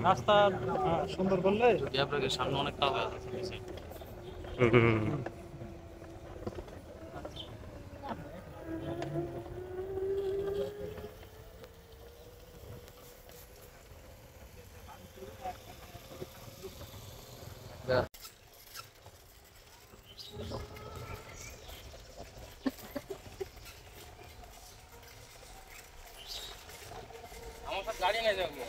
রাস্তা সুন্দর করলে সামনে অনেক কাজ আছে। আমার সাথে গাড়ি নিয়ে যাবে।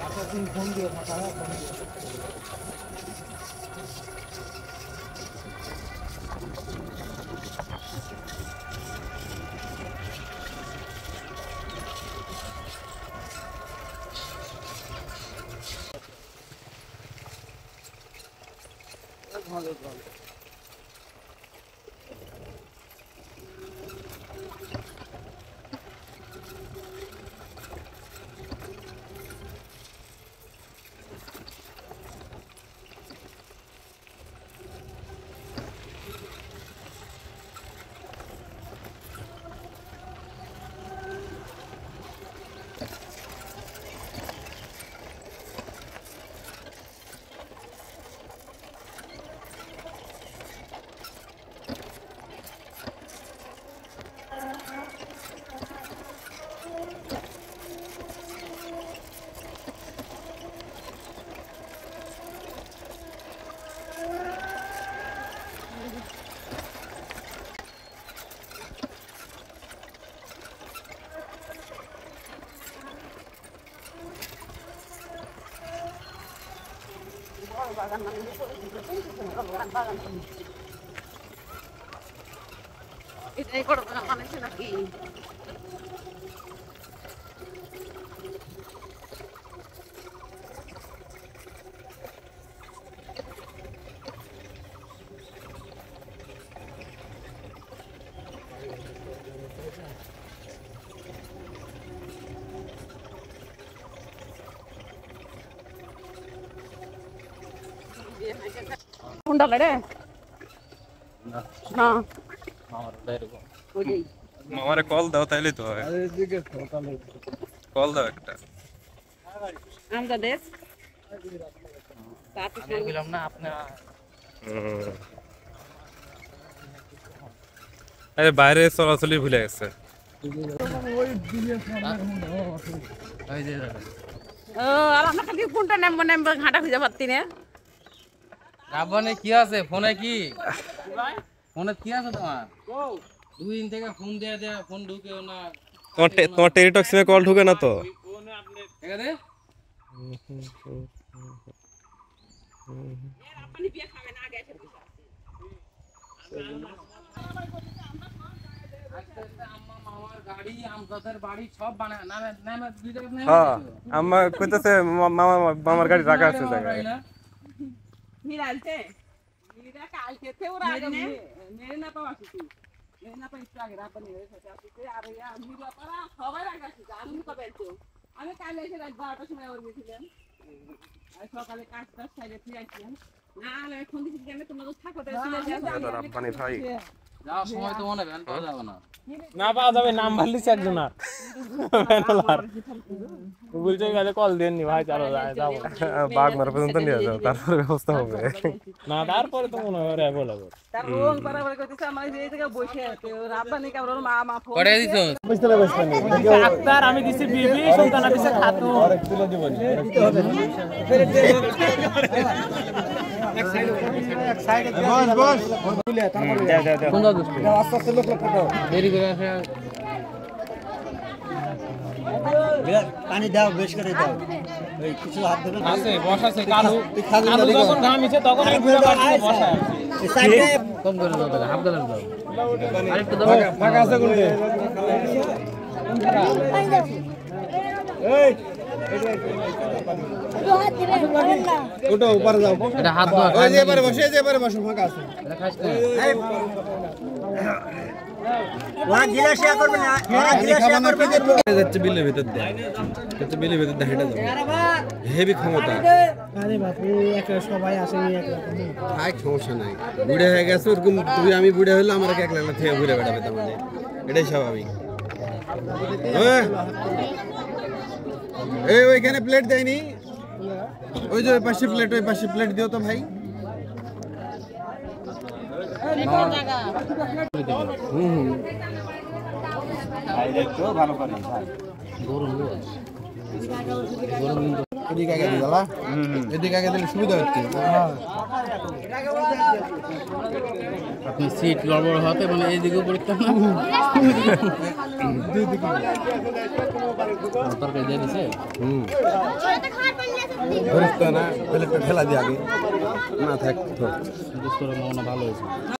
আচ্ছা তুমি ফোন দিও না তারা ফোন দিও। ভালো ভালো এটাই করবে না মানে নাকি কোনটা রে না না আমার এরকম ওই আমারে কল দাও তাইলে তো হয়। কল দাও একটা। আমরা দেশ আমি বললাম না আপনারা আরে বাইরে চলাচলই ভুলে গেছে। ওই যে ও আর আমরা খালি কোনটা নেমবো ঘাটা খুঁজে পাচ্ছি না রাবণে কি আছে ফোনে কি ফোনে কি আছে তোমার 2 দিন থেকে ফোন দেয়া দেয়া ফোন ঢুকেও না তোমার টেলিটক সিমে কল ঢুকে না তো? ঠিক আছে পানি পিয়া খাবে না আগে এসে আম্মা মামার গাড়ি আমজাদের বাড়ি সব বানায় নামে নামে দুই জায়গা নামে হ্যাঁ আম্মা কইতাছে মামার গাড়ি রাখা আছে জায়গায়। মিরালতে মিরা কালকে তে ওরা আগে মেরে না পাওয়া কিছু মেরে না পাই একটু আগে রাত নিয়ে এসে আসছে আর ইয়া মিরা পারা সবাই রাখছে আমি কবে তো আমি কাল এসে রাত 12টার সময় ওর গেছিলাম আর সকালে কাজটা সাইডে ফিরে আসলাম না আলে এখন দিকে গেলে তোমরা তো থাকো তাই চলে যাও রাব্বানি ভাই যাওয়ার সময় তো মনে ভ্যান পাওয়া যাবে না না পাওয়া যাবে নাম ভালিছে একজন আর বলছে গেলে কল দেননি ভাই চলো যাবো বাগমারা পর্যন্ত নিয়ে যাও তারপরে ব্যবস্থা হবে। না তারপরে তো মনে হয় বলা তার রোল বরাবর কইতেছে আমার এই জায়গা বসে আছে রাব্বানি কাবরর মা মা ফোন করে দিছো ডাক্তার আমি দিছি বিবি সন্তানা দিছে খাতু আরেক তুলে দিব এক সাইডে বস তুলে তারপরে কোন দাও দোস্ত আস্তে আস্তে লোক ফটো দেরি করে আসে পানি দাও বেশ করে দাও ওই কিছু হাত ধরে আছে বস আছে কালু কালু যখন ঘামিছে তখন আমি ঘুরে পাচ্ছি বসা এই সাইডে কম করে দাও তাহলে হাফ গেলার দাও আরেকটু দাও ফাঁকা আছে কোনটা এই ওটা উপরে যাও এটা হাত দাও ওই যে এবারে বসে যে এবারে বসো ফাঁকা আছে এটা খাস না ওরা গিলা শেয়ার করবে না ওরা গিলা শেয়ার করবে যাচ্ছে বিলের ভিতর দিয়ে যাচ্ছে বিলের ভিতর দিয়ে হেঁটে যাবে হেভি ক্ষমতা। আরে বাপু একা সবাই আসে একরকম থাক সমস্যা নাই বুড়ে হয়ে গেছে ওরকম তুমি আমি বুড়ে হলে আমার একলা একলা থেকে ঘুরে বেড়াবে তার মানে এটাই স্বাভাবিক। এই ওইখানে প্লেট দেয়নি, ওই যে ওই পাশে প্লেট দিও তো ভাই। এদিকে আগে দিই দাদা, এদিকে আগে দিলে সুবিধা হচ্ছে। আপনি সিট গড়বড় হতে মানে এইদিকেও পরীক্ষা না তরকারি দিয়ে দিছে না প্লেটটা ঠেলা দিয়ে আগে না থাক ভালো হয়েছে।